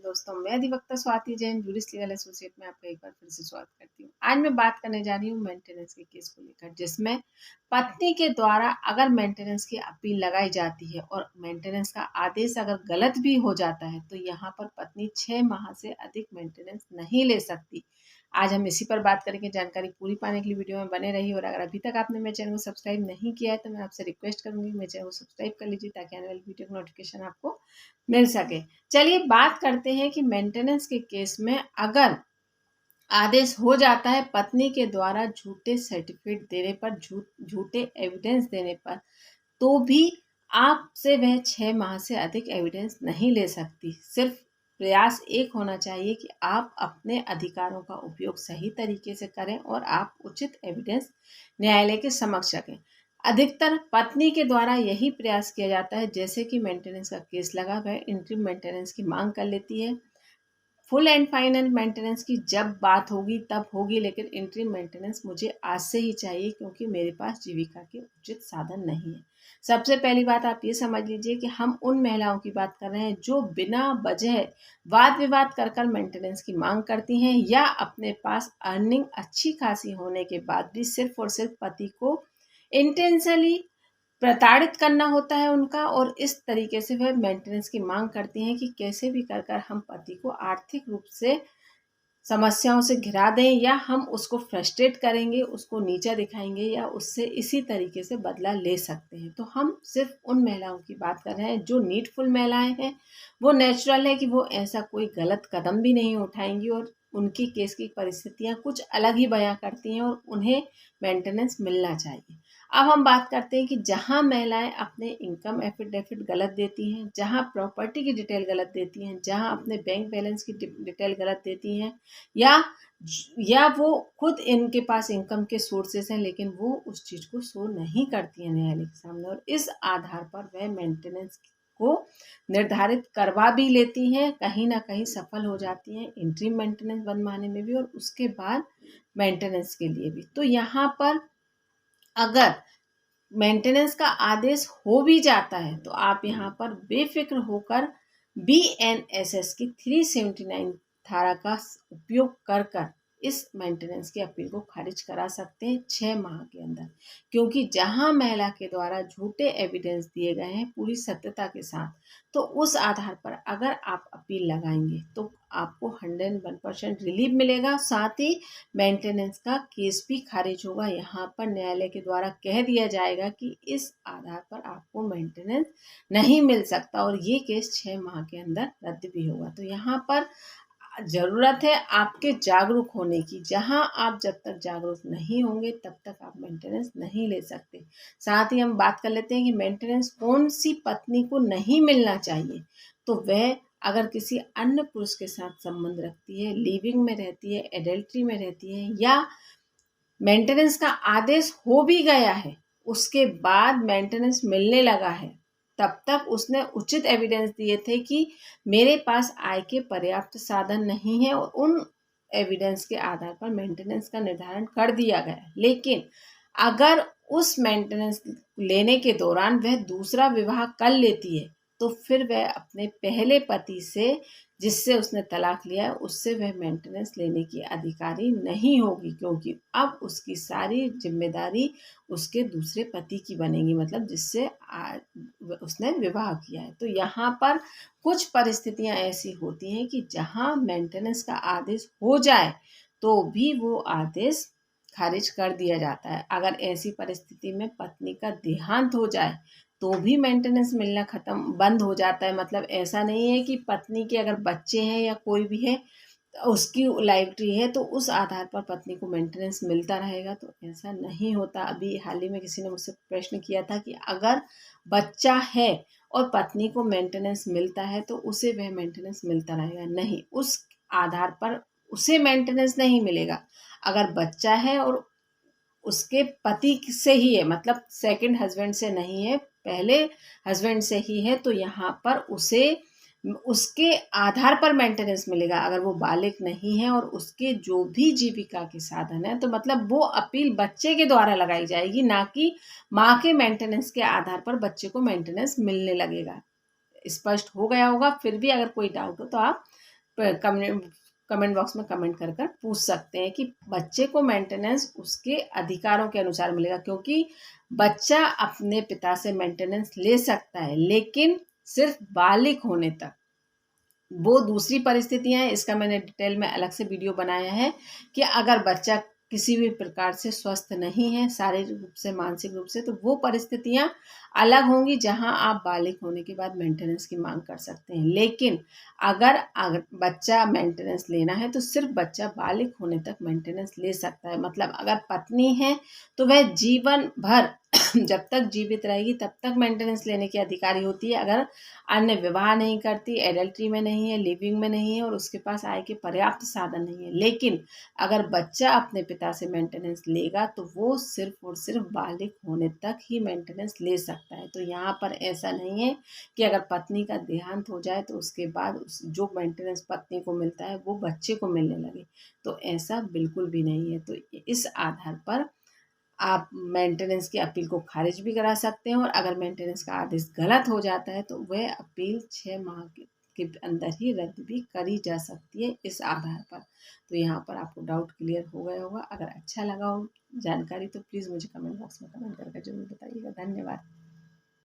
दोस्तों, मैं अधिवक्ता स्वाति जैन जूडिस लीगल एसोसिएट में आपका एक बार फिर से स्वागत करती हूँ। आज मैं बात करने जा रही हूँ मेंटेनेंस के केस को लेकर, जिसमें पत्नी के द्वारा अगर मेंटेनेंस की अपील लगाई जाती है और मेंटेनेंस का आदेश अगर गलत भी हो जाता है तो यहाँ पर पत्नी 6 माह से अधिक मेंटेनेंस नहीं ले सकती। आज हम इसी पर बात करेंगे। जानकारी पूरी पाने के लिए वीडियो में बने रही और अगर अभी तक आपने मेरे चैनल को सब्सक्राइब नहीं किया है तो मैं आपसे रिक्वेस्ट करूंगी मेरे चैनल को सब्सक्राइब कर लीजिए ताकि आने वाली वीडियो का नोटिफिकेशन आपको मिल सके। चलिए बात करते हैं कि मेंटेनेंस के केस में अगर आदेश हो जाता है पत्नी के द्वारा झूठे सर्टिफिकेट देने पर, झूठे एविडेंस देने पर, तो भी आपसे वह 6 माह से अधिक एविडेंस नहीं ले सकती। सिर्फ प्रयास एक होना चाहिए कि आप अपने अधिकारों का उपयोग सही तरीके से करें और आप उचित एविडेंस न्यायालय के समक्ष रखें। अधिकतर पत्नी के द्वारा यही प्रयास किया जाता है। जैसे कि मेंटेनेंस का केस लगा, वह इंटरिम मेंटेनेंस की मांग कर लेती है। फुल एंड फाइनल मेंटेनेंस की जब बात होगी तब होगी, लेकिन इंटरिम मेंटेनेंस मुझे आज से ही चाहिए क्योंकि मेरे पास जीविका के उचित साधन नहीं है। सबसे पहली बात आप ये समझ लीजिए कि हम उन महिलाओं की बात कर रहे हैं जो बिना वजह वाद विवाद कर मेंटेनेंस की मांग करती हैं, या अपने पास अर्निंग अच्छी खासी होने के बाद भी सिर्फ और सिर्फ पति को इंटेंशनली प्रताड़ित करना होता है उनका, और इस तरीके से वह मेंटेनेंस की मांग करती हैं कि कैसे भी कर हम पति को आर्थिक रूप से समस्याओं से घिरा दें, या हम उसको फ्रस्ट्रेट करेंगे, उसको नीचा दिखाएंगे, या उससे इसी तरीके से बदला ले सकते हैं। तो हम सिर्फ उन महिलाओं की बात कर रहे हैं जो नीडफुल महिलाएं हैं। वो नेचुरल है कि वो ऐसा कोई गलत कदम भी नहीं उठाएंगी और उनकी केस की परिस्थितियां कुछ अलग ही बयां करती हैं और उन्हें मेंटेनेंस मिलना चाहिए। अब हम बात करते हैं कि जहां महिलाएं अपने इनकम एफिडेविट गलत देती हैं, जहां प्रॉपर्टी की डिटेल गलत देती हैं, जहां अपने बैंक बैलेंस की डिटेल गलत देती हैं, या वो खुद इनके पास इनकम के सोर्सेस हैं लेकिन वो उस चीज़ को शो नहीं करती हैं न्यायालय के सामने, और इस आधार पर वह मेंटेनेंस को निर्धारित करवा भी लेती हैं, कहीं ना कहीं सफल हो जाती हैं इंटरिम मेंटेनेंस बनवाने में भी और उसके बाद मेंटेनेंस के लिए भी। तो यहाँ पर अगर मेंटेनेंस का आदेश हो भी जाता है तो आप यहाँ पर बेफिक्र होकर BNSS की 379 धारा का उपयोग कर इस मेंटेनेंस की अपील को खारिज करा सकते हैं 6 माह के अंदर, क्योंकि जहां महिला के द्वारा झूठे एविडेंस दिए गए हैं पूरी सत्यता के साथ, तो उस आधार पर अगर आप अपील लगाएंगे तो आपको 101% रिलीफ मिलेगा। साथ ही मेंटेनेंस का केस भी खारिज होगा। यहाँ पर न्यायालय के द्वारा कह दिया जाएगा कि इस आधार पर आपको मेंटेनेंस नहीं मिल सकता और ये केस 6 माह के अंदर रद्द भी होगा। तो यहाँ पर ज़रूरत है आपके जागरूक होने की। जहां आप जब तक जागरूक नहीं होंगे तब तक आप मेंटेनेंस नहीं ले सकते। साथ ही हम बात कर लेते हैं कि मेंटेनेंस कौन सी पत्नी को नहीं मिलना चाहिए। तो वह अगर किसी अन्य पुरुष के साथ संबंध रखती है, लिविंग में रहती है, एडल्ट्री में रहती है, या मेंटेनेंस का आदेश हो भी गया है उसके बाद मेंटेनेंस मिलने लगा है, तब तक उसने उचित एविडेंस दिए थे कि मेरे पास आय के पर्याप्त साधन नहीं है, और उन एविडेंस के आधार पर मेंटेनेंस का निर्धारण कर दिया गया। लेकिन अगर उस मेंटेनेंस लेने के दौरान वह दूसरा विवाह कर लेती है तो फिर वह अपने पहले पति से, जिससे उसने तलाक लिया है, उससे वह मेंटेनेंस लेने की अधिकारी नहीं होगी, क्योंकि अब उसकी सारी जिम्मेदारी उसके दूसरे पति की बनेगी, मतलब जिससे उसने विवाह किया है। तो यहाँ पर कुछ परिस्थितियां ऐसी होती हैं कि जहाँ मेंटेनेंस का आदेश हो जाए तो भी वो आदेश खारिज कर दिया जाता है। अगर ऐसी परिस्थिति में पत्नी का देहांत हो जाए तो भी मेंटेनेंस मिलना बंद हो जाता है। मतलब ऐसा नहीं है कि पत्नी के अगर बच्चे हैं या कोई भी है, उसकी लाइबिलिटी है, तो उस आधार पर पत्नी को मेंटेनेंस मिलता रहेगा, तो ऐसा नहीं होता। अभी हाल ही में किसी ने मुझसे प्रश्न किया था कि अगर बच्चा है और पत्नी को मेंटेनेंस मिलता है तो उसे वह मेंटेनेंस मिलता रहेगा। नहीं, उस आधार पर उसे मेंटेनेंस नहीं मिलेगा। अगर बच्चा है और उसके पति से ही है, मतलब सेकंड हस्बैंड से नहीं है, पहले हस्बैंड से ही है, तो यहाँ पर उसे उसके आधार पर मेंटेनेंस मिलेगा। अगर वो बालिग नहीं है और उसके जो भी जीविका के साधन है, तो मतलब वो अपील बच्चे के द्वारा लगाई जाएगी, ना कि माँ के मेंटेनेंस के आधार पर बच्चे को मेंटेनेंस मिलने लगेगा। स्पष्ट हो गया होगा। फिर भी अगर कोई डाउट हो तो आप कमेंट बॉक्स में कमेंट कर कर पूछ सकते हैं कि बच्चे को मेंटेनेंस उसके अधिकारों के अनुसार मिलेगा, क्योंकि बच्चा अपने पिता से मेंटेनेंस ले सकता है लेकिन सिर्फ बालिग होने तक। वो दूसरी परिस्थितियां हैं, इसका मैंने डिटेल में अलग से वीडियो बनाया है कि अगर बच्चा किसी भी प्रकार से स्वस्थ नहीं है शारीरिक रूप से मानसिक रूप से, तो वो परिस्थितियां अलग होंगी जहां आप बालिग होने के बाद मेंटेनेंस की मांग कर सकते हैं। लेकिन अगर बच्चा मेंटेनेंस लेना है तो सिर्फ बच्चा बालिग होने तक मेंटेनेंस ले सकता है। मतलब अगर पत्नी है तो वह जीवन भर जब तक जीवित रहेगी तब तक मेंटेनेंस लेने की अधिकारी होती है, अगर अन्य विवाह नहीं करती, एडल्ट्री में नहीं है, लिविंग में नहीं है और उसके पास आय के पर्याप्त साधन नहीं है। लेकिन अगर बच्चा अपने पिता से मेंटेनेंस लेगा तो वो सिर्फ और सिर्फ बालिग होने तक ही मेंटेनेंस ले सकता है। तो यहाँ पर ऐसा नहीं है कि अगर पत्नी का देहांत हो जाए तो उसके बाद जो मेंटेनेंस पत्नी को मिलता है वो बच्चे को मिलने लगे, तो ऐसा बिल्कुल भी नहीं है। तो इस आधार पर आप मेंटेनेंस की अपील को खारिज भी करा सकते हैं, और अगर मेंटेनेंस का आदेश गलत हो जाता है तो वह अपील 6 माह के अंदर ही रद्द भी करी जा सकती है इस आधार पर। तो यहाँ पर आपको डाउट क्लियर हो गया होगा। अगर अच्छा लगा हो जानकारी तो प्लीज़ मुझे कमेंट बॉक्स में कमेंट करके जरूर बताइएगा। धन्यवाद।